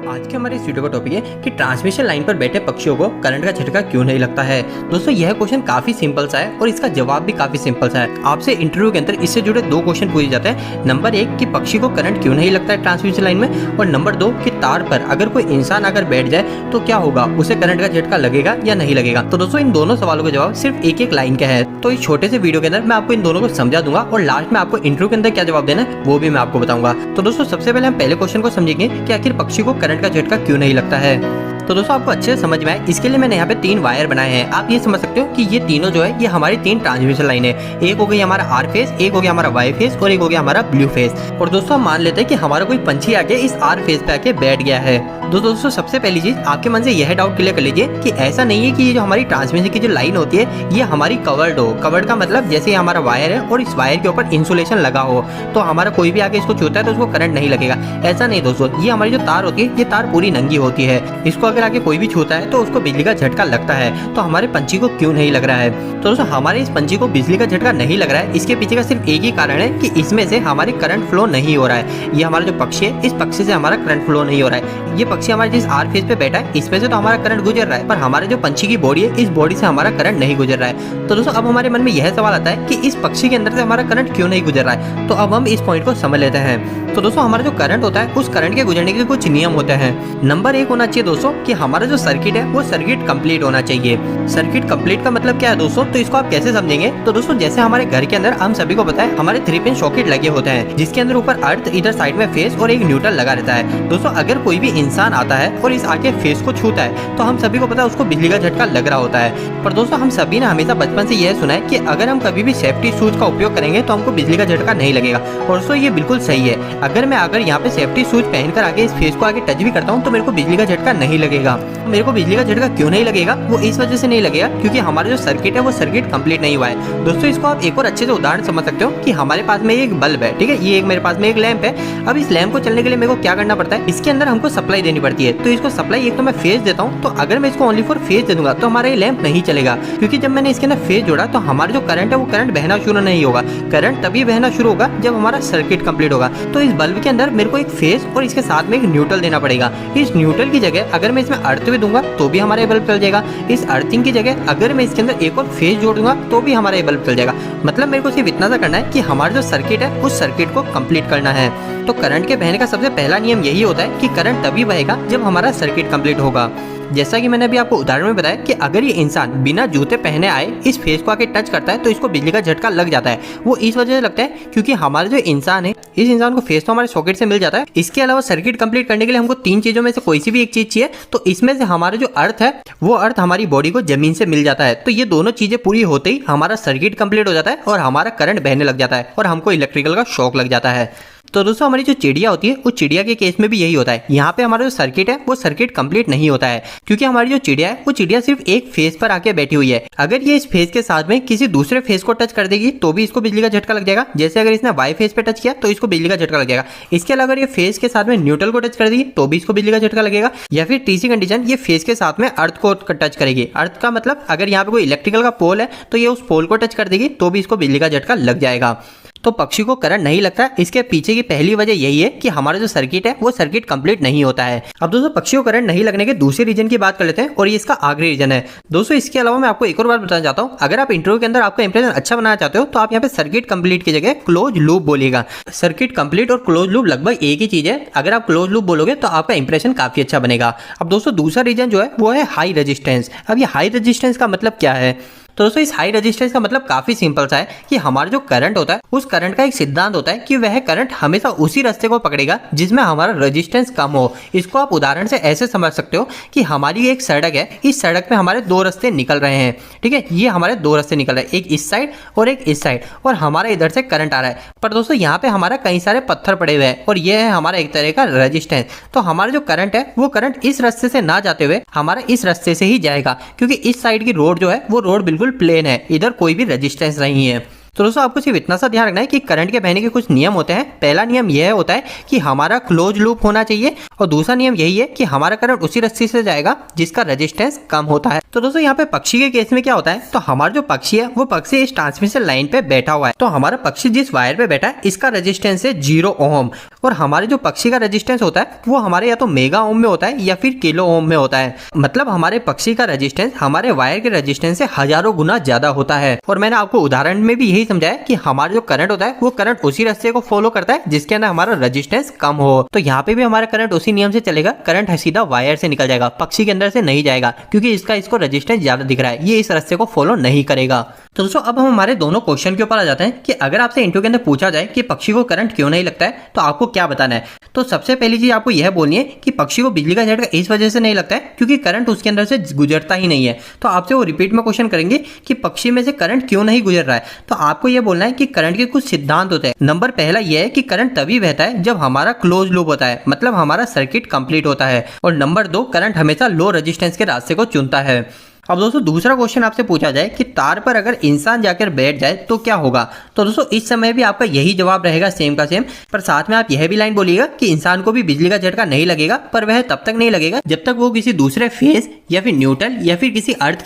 आज के हमारे इस वीडियो का टॉपिक है कि ट्रांसमिशन लाइन पर बैठे पक्षियों को करंट का झटका क्यों नहीं लगता है। दोस्तों यह क्वेश्चन काफी सिंपल सा है और इसका जवाब भी काफी सिंपल सा है। आपसे इंटरव्यू के अंदर इससे जुड़े दो क्वेश्चन पूछे जाते हैं। नंबर 1 कि पक्षी को करंट क्यों नहीं लगता है ट्रांसमिशन लाइन में, और नंबर 2 कि तार पर अगर कोई इंसान अगर बैठ जाए तो क्या होगा, उसे करंट का झटका लगेगा या नहीं लगेगा। तो दोस्तों इन दोनों सवालों का जवाब सिर्फ एक लाइन का है। तो इस छोटे से वीडियो के अंदर मैं आपको इन दोनों को समझा दूंगा और लास्ट में आपको इंटरव्यू के अंदर क्या जवाब देना है वो भी मैं आपको बताऊंगा। तो दोस्तों सबसे पहले हम पहले क्वेश्चन को समझेंगे कि आखिर पक्षी को करंट का झटका क्यों नहीं लगता है। तो दोस्तों आपको अच्छे से समझ में आए इसके लिए मैंने यहाँ पे 3 वायर बनाए हैं। आप ये समझ सकते हो कि ये तीनों जो है ये हमारी 3 ट्रांसमिशन लाइन है। एक हो गई हमारा आर फेस, एक हो गया हमारा वाई फेस और एक हो गया हमारा ब्लू फेस। और दोस्तों हम मान लेते हैं कि हमारा कोई पंछी आके इस आर फेस पे आके बैठ गया है। दोस्तों सबसे पहली चीज आपके मन से यह डाउट क्लियर कर लीजिए कि ऐसा नहीं है कि ये जो हमारी ट्रांसमिशन की जो लाइन होती है ये हमारी कवर्ड हो। कवर्ड का मतलब जैसे हमारा वायर है और इस वायर के ऊपर इंसुलेशन लगा हो तो हमारा कोई भी आके इसको छूता है तो उसको करंट नहीं लगेगा। ऐसा नहीं दोस्तों, ये हमारी जो तार होती है ये तार पूरी नंगी होती है। इसको अगर आके कोई भी छूता है तो उसको बिजली का झटका लगता है। तो हमारे पंछी को क्यों नहीं लग रहा है? तो दोस्तों हमारे इस पंछी को बिजली का झटका नहीं लग रहा है, इसके पीछे का सिर्फ एक ही कारण है कि इसमें से हमारे करंट फ्लो नहीं हो रहा है। ये हमारा जो पक्षी है इस पक्षी से हमारा करंट फ्लो नहीं हो रहा है। ये पक्षी हमारे जिस आर फेस पे बैठा है इसमें से तो हमारा करंट गुजर रहा है, पर हमारे जो पंछी की बॉडी है इस बॉडी से हमारा करंट नहीं गुजर रहा है। तो दोस्तों अब हमारे मन में यह सवाल आता है कि इस पक्षी के अंदर से हमारा करंट क्यों नहीं गुजर रहा है। तो अब हम इस पॉइंट को समझ लेते हैं। तो दोस्तों हमारा जो करंट होता है उस करंट के गुजरने के कुछ नियम होते हैं। नंबर 1 होना चाहिए दोस्तों कि हमारा जो सर्किट है वो सर्किट कंप्लीट होना चाहिए। सर्किट कंप्लीट का मतलब क्या है दोस्तों, तो इसको आप कैसे समझेंगे। तो दोस्तों जैसे हमारे घर के अंदर हम सभी को पता है हमारे 3 पिन सॉकेट लगे होते हैं जिसके अंदर ऊपर अर्थ, इधर साइड में फेस और एक न्यूट्रल लगा रहता है। दोस्तों अगर कोई भी इंसान आता है और इस आके फेस को छूता है तो हम सभी को पता है उसको बिजली का झटका लग रहा होता है। पर दोस्तों हम सभी ने हमेशा बचपन से यह सुना है कि अगर हम कभी भी सेफ्टी शूज का उपयोग करेंगे तो हमको बिजली का झटका नहीं लगेगा। और दोस्तों ये बिल्कुल सही है। अगर मैं यहाँ पे सेफ्टी शूज पहनकर आगे इस फेस को आगे टच भी करता हूँ तो मेरे को बिजली का झटका नहीं लगेगा। मेरे को बिजली का झटका क्यों नहीं लगेगा, वो इस वजह से नहीं लगेगा क्योंकि हमारा जो सर्किट है वो सर्किट कंप्लीट नहीं हुआ है। दोस्तों इसको आप एक और अच्छे से उदाहरण समझ सकते हो कि हमारे पास में एक बल्ब है, ठीक है, ये एक मेरे पास में एक लैंप है। अब इस लैंप को चलने के लिए मेरे को क्या करना पड़ता है, इसके अंदर हमको सप्लाई देनी पड़ती है। तो इसको सप्लाई एक तो मैं फेस देता हूँ, तो अगर मैं इसको ओनली फॉर फेस दे दूंगा तो हमारा ये लैंप नहीं चलेगा क्योंकि जब मैंने इसके अंदर फेस जोड़ा तो हमारा जो करंट है वो करंट बहना शुरू नहीं होगा। करंट तभी बहना शुरू होगा जब हमारा सर्किट कंप्लीट होगा। तो इस बल्ब के अंदर मेरे को एक फेस और इसके साथ में एक न्यूट्रल देना पड़ेगा। इस न्यूट्रल की जगह अगर मैं इसमें अर्थ भी दूंगा तो भी हमारा बल्ब चल जाएगा। इस अर्थिंग की जगह अगर मैं इसके अंदर एक और फेस जोड़ दूंगा तो भी हमारा ये बल्ब चल जाएगा। मतलब मेरे को सिर्फ इतना सा करना है कि हमारा जो सर्किट है उस सर्किट को कंप्लीट करना है। तो करंट के बहने का सबसे पहला नियम यही होता है कि करंट तभी बहेगा जब हमारा सर्किट कंप्लीट होगा। जैसा कि मैंने अभी आपको उदाहरण में बताया कि अगर ये इंसान बिना जूते पहने आए इस फेस को आके टच करता है तो इसको बिजली का झटका लग जाता है। वो इस वजह से लगता है क्योंकि हमारा जो इंसान है इस इंसान को फेस तो हमारे सॉकेट से मिल जाता है। इसके अलावा सर्किट कंप्लीट करने के लिए हमको 3 चीजों में से कोई सी भी एक चीज चाहिए। तो इसमें से हमारा जो अर्थ है वो अर्थ हमारी बॉडी को जमीन से मिल जाता है। तो ये दोनों चीजें पूरी होते ही हमारा सर्किट कंप्लीट हो जाता है और हमारा करंट बहने लग जाता है और हमको इलेक्ट्रिकल का शॉक लग जाता है। तो दोस्तों हमारी जो चिड़िया होती है उस चिड़िया के केस में भी यही होता है। यहाँ पे हमारा जो सर्किट है वो सर्किट कंप्लीट नहीं होता है क्योंकि हमारी जो चिड़िया है वो चिड़िया सिर्फ एक फेस पर आके बैठी हुई है। अगर ये इस फेस के साथ में किसी दूसरे फेस को टच कर देगी तो भी इसको बिजली का झटका लग जाएगा। जैसे अगर इसने वाई फेस पे टच किया तो इसको बिजली का झटका लग जाएगा। इसके अलावा अगर ये फेस के साथ में न्यूट्रल को टच कर देगी तो भी इसको बिजली का झटका लगेगा। या फिर तीसरी कंडीशन ये फेस के साथ में अर्थ को टच करेगी। अर्थ का मतलब अगर यहाँ पे कोई इलेक्ट्रिकल का पोल है तो ये उस पोल को टच कर देगी तो भी इसको बिजली का झटका लग जाएगा। तो पक्षी को करंट नहीं लगता, इसके पीछे की पहली वजह यही है कि हमारा जो सर्किट है वो सर्किट कंप्लीट नहीं होता है। अब दोस्तों पक्षी को करंट नहीं लगने के दूसरे रीजन की बात कर लेते हैं और ये इसका आखिरी रीजन है। दोस्तों इसके अलावा मैं आपको एक और बात बताना चाहता हूँ, अगर आप इंटरव्यू के अंदर आपका इंप्रेशन अच्छा बनाना चाहते हो तो आप यहाँ पे सर्किट कंप्लीट की जगह क्लोज लूप बोलिएगा। सर्किट कंप्लीट और क्लोज लूप लगभग एक ही चीज है। अगर आप क्लोज लूप बोलोगे तो आपका इंप्रेशन काफी अच्छा बनेगा। अब दोस्तों दूसरा रीजन जो है वो है हाई रेजिस्टेंस। अब ये हाई रेजिस्टेंस का मतलब क्या है, तो दोस्तों इस हाई रेजिस्टेंस का मतलब काफी सिंपल सा है कि हमारा जो करंट होता है उस करंट का एक सिद्धांत होता है कि वह करंट हमेशा उसी रास्ते को पकड़ेगा जिसमें हमारा रेजिस्टेंस कम हो। इसको आप उदाहरण से ऐसे समझ सकते हो कि हमारी एक सड़क है, इस सड़क में हमारे 2 रास्ते निकल रहे हैं, ठीक है, ये हमारे 2 रास्ते निकल रहे हैं, एक इस साइड और एक इस साइड, और हमारा इधर से करंट आ रहा है। पर दोस्तों यहाँ पे हमारा कई सारे पत्थर पड़े हुए हैं और ये है हमारा एक तरह का रेजिस्टेंस। तो हमारा जो करंट है वो करंट इस रास्ते से ना जाते हुए हमारा इस रास्ते से ही जाएगा क्योंकि इस साइड की रोड जो है वो रोड बिल्कुल प्लेन है, इधर कोई भी रेजिस्टेंस नहीं है। तो दोस्तों आपको सिर्फ इतना सा ध्यान रखना है कि करंट के बहने के कुछ नियम होते हैं। पहला नियम यह होता है कि हमारा क्लोज लूप होना चाहिए और दूसरा नियम यही है कि हमारा करंट उसी रस्सी से जाएगा जिसका रेजिस्टेंस कम होता है। तो दोस्तों यहाँ पे पक्षी के केस में क्या होता है, तो हमारा जो पक्षी है वो पक्षी इस ट्रांसमिशन लाइन पे बैठा हुआ है। तो हमारा पक्षी जिस वायर पे बैठा है इसका रेजिस्टेंस है 0 ओम और हमारे जो पक्षी का रेजिस्टेंस होता है वो हमारे या तो मेगा ओम में होता है या फिर किलो ओम में होता है। मतलब हमारे पक्षी का रेजिस्टेंस हमारे वायर के रेजिस्टेंस से हजारों गुना ज्यादा होता है। और मैंने आपको उदाहरण में भी यही समझाया कि हमारा जो करंट होता है वो करंट उसी रास्ते को फॉलो करता है जिसके अंदर हमारा रेजिस्टेंस कम हो। तो यहाँ पे भी हमारा करंट उसी नियम से चलेगा, करंट सीधा वायर से निकल जाएगा, पक्षी के अंदर से नहीं जाएगा क्योंकि इसको रेजिस्टेंस ज्यादा दिख रहा है, ये इस रास्ते को फॉलो नहीं करेगा। तो दोस्तों अब हम हमारे दोनों क्वेश्चन के ऊपर आ जाते हैं कि अगर आपसे इंटरव्यू के अंदर पूछा जाए कि पक्षी को करंट क्यों नहीं लगता है तो आपको क्या बताना है। तो सबसे पहली चीज आपको यह बोलनी है कि पक्षी को बिजली का झटका इस वजह से नहीं लगता है क्योंकि करंट उसके अंदर से गुजरता ही नहीं है। तो आपसे वो रिपीट में क्वेश्चन करेंगे कि पक्षी में से करंट क्यों नहीं गुजर रहा है। तो आपको यह बोलना है कि करंट के कुछ सिद्धांत होते हैं। नंबर पहला यह है कि करंट तभी बहता है जब हमारा क्लोज लूप होता है, मतलब हमारा सर्किट कंप्लीट होता है। और नंबर 2, करंट हमेशा लो रेजिस्टेंस के रास्ते को चुनता है। अब दोस्तों दूसरा क्वेश्चन आपसे पूछा जाए कि तार पर अगर इंसान जाकर बैठ जाए तो क्या होगा। तो दोस्तों इस समय भी आपका यही जवाब रहेगा सेम का सेम, पर साथ में आप यह भी लाइन बोलिएगा कि इंसान को भी बिजली का झटका नहीं लगेगा, पर वह तब तक नहीं लगेगा जब तक वो किसी दूसरे फेज या फिर न्यूट्रल या फिर किसी अर्थ